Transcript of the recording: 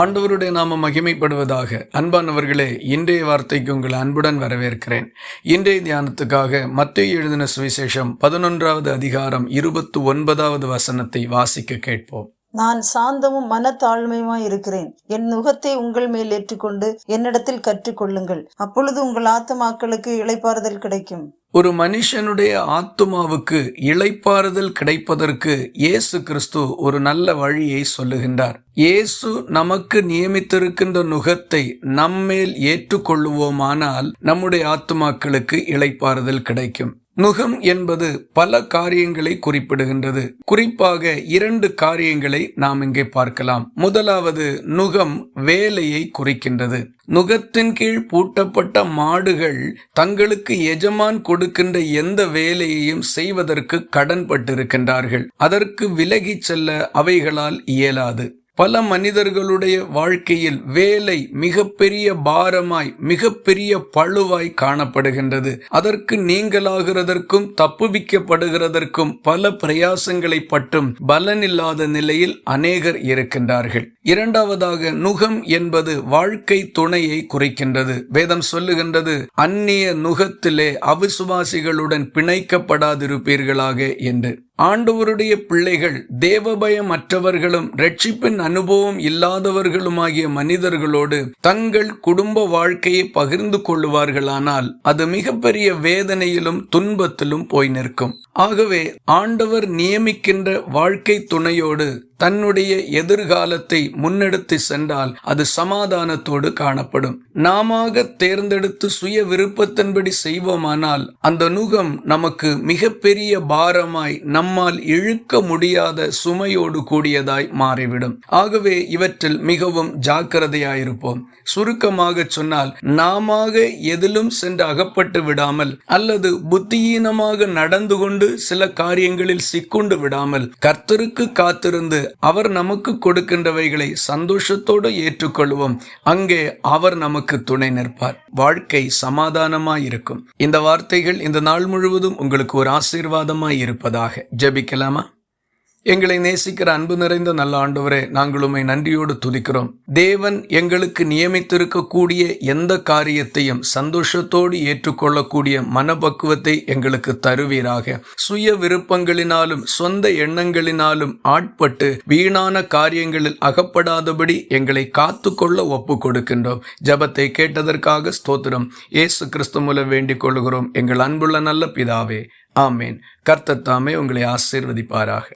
ஆண்டவருடைய நாமம் மகிமைப்படுவதாக. அன்பானவர்களே, இன்றைய வார்த்தைக்கு உங்களை அன்புடன் வரவேற்கிறேன். இன்றைய தியானத்துக்காக மத்தேயு எழுதின சுவிசேஷம் 11வது அதிகாரம் 29வது வசனத்தை வாசிக்க கேட்போம். நான் சாந்தமும் மனத்தாழ்மையுமாய் இருக்கிறேன். என் நுகத்தை உங்கள் மேல் ஏற்றுக்கொண்டு என்னிடத்தில் கற்றுக்கொள்ளுங்கள். அப்பொழுது உங்கள் ஆத்துமாக்களுக்கு இளைப்பாறுதல் கிடைக்கும். ஒரு மனுஷனுடைய ஆத்துமாவுக்கு இளைப்பாறுதல் கிடைப்பதற்கு இயேசு கிறிஸ்து ஒரு நல்ல வழியை சொல்லுகின்றார். இயேசு நமக்கு நியமித்திருக்கின்ற நுகத்தை நம்மேல் ஏற்றுக்கொள்ளுவோமானால் நம்முடைய ஆத்துமாக்களுக்கு இளைப்பாறுதல் கிடைக்கும். நுகம் என்பது பல காரியங்களை குறிப்பிடுகின்றது. குறிப்பாக 2 காரியங்களை நாம் இங்கே பார்க்கலாம். முதலாவது, நுகம் வேலையை குறிக்கின்றது. நுகத்தின் கீழ் பூட்டப்பட்ட மாடுகள் தங்களுக்கு எஜமான் கொடுக்கின்ற எந்த வேலையையும் செய்வதற்கு கடன்பட்டிருக்கின்றார்கள். அதற்கு விலகிச் செல்ல அவைகளால் இயலாது. பல மனிதர்களுடைய வாழ்க்கையில் வேலை மிகப்பெரிய பாரமாய், மிகப்பெரிய பளுவாய் காணப்படுகின்றது. அதற்கு நீங்களாகிறதற்கும் தப்புவிக்கப்படுகிறதற்கும் பல பிரயாசங்களை பட்டும் பலனில்லாத நிலையில் அநேகர் இருக்கின்றார்கள். இரண்டாவதாக, நுகம் என்பது வாழ்க்கை துணையை குறிக்கின்றது. வேதம் சொல்லுகின்றது, அந்நிய நுகத்திலே அவிசுவாசிகளுடன் பிணைக்கப்படாதிருப்பீர்களாக என்று. ஆண்டவருடைய பிள்ளைகள் தேவபயமற்றவர்களும் இரட்சிப்பின் அனுபவம் இல்லாதவர்களுமாகிய மனிதர்களோடு தங்கள் குடும்ப வாழ்க்கையை பகிர்ந்து கொள்ளுவார்களானால் அது மிகப்பெரிய வேதனையிலும் துன்பத்திலும் போய் நிற்கும். ஆகவே ஆண்டவர் நியமிக்கின்ற வாழ்க்கை துணையோடு தன்னுடைய எதிர்காலத்தை முன்னெடுத்து சென்றால் அது சமாதானத்தோடு காணப்படும். நாம தேர்ந்தெடுத்து சுய விருப்பத்தின்படி செய்வோமானால் அந்த நுகம் நமக்கு மிகப்பெரிய பாரமாய், நம்மால் இழுக்க முடியாத சுமையோடு கூடியதாய் மாறிவிடும். ஆகவே இவற்றில் மிகவும் ஜாக்கிரதையாயிருப்போம். சுருக்கமாக சொன்னால், நாம எதிலும் சென்று அகப்பட்டு விடாமல் அல்லது புத்தியீனமாக நடந்து கொண்டு சில காரியங்களில் சிக்குண்டு விடாமல் கர்த்தருக்கு காத்திருந்து அவர் நமக்கு கொடுக்கின்றவைகளை சந்தோஷத்தோடு ஏற்றுக்கொள்வோம். அங்கே அவர் நமக்கு துணை நிற்பார். வாழ்க்கை சமாதானமாயிருக்கும். இந்த வார்த்தைகள் இந்த நாள் முழுவதும் உங்களுக்கு ஒரு ஆசீர்வாதமாய் இருப்பதாக. ஜெபிக்கலாமா? எங்களை நேசிக்கிற அன்பு நிறைந்த நல்ல ஆண்டவரே, நாங்கள் உம்மை நன்றியோடு துதிக்கிறோம். தேவன் எங்களுக்கு நியமித்திருக்கக்கூடிய எந்த காரியத்தையும் சந்தோஷத்தோடு ஏற்றுக்கொள்ளக்கூடிய மனப்பக்குவத்தை எங்களுக்கு தருவீராக. சுய விருப்பங்களினாலும் சொந்த எண்ணங்களினாலும் ஆட்பட்டு வீணான காரியங்களில் அகப்படாதபடி எங்களை காத்துக்கொள்ள ஒப்பு கொடுக்கின்றோம். ஜெபத்தை கேட்டதற்காக ஸ்தோத்திரம். இயேசு கிறிஸ்து மூலம் வேண்டிக் கொள்கிறோம் எங்கள் அன்புள்ள நல்ல பிதாவே, ஆமேன். கர்த்தர் தாமே உங்களை ஆசீர்வதிப்பாராக.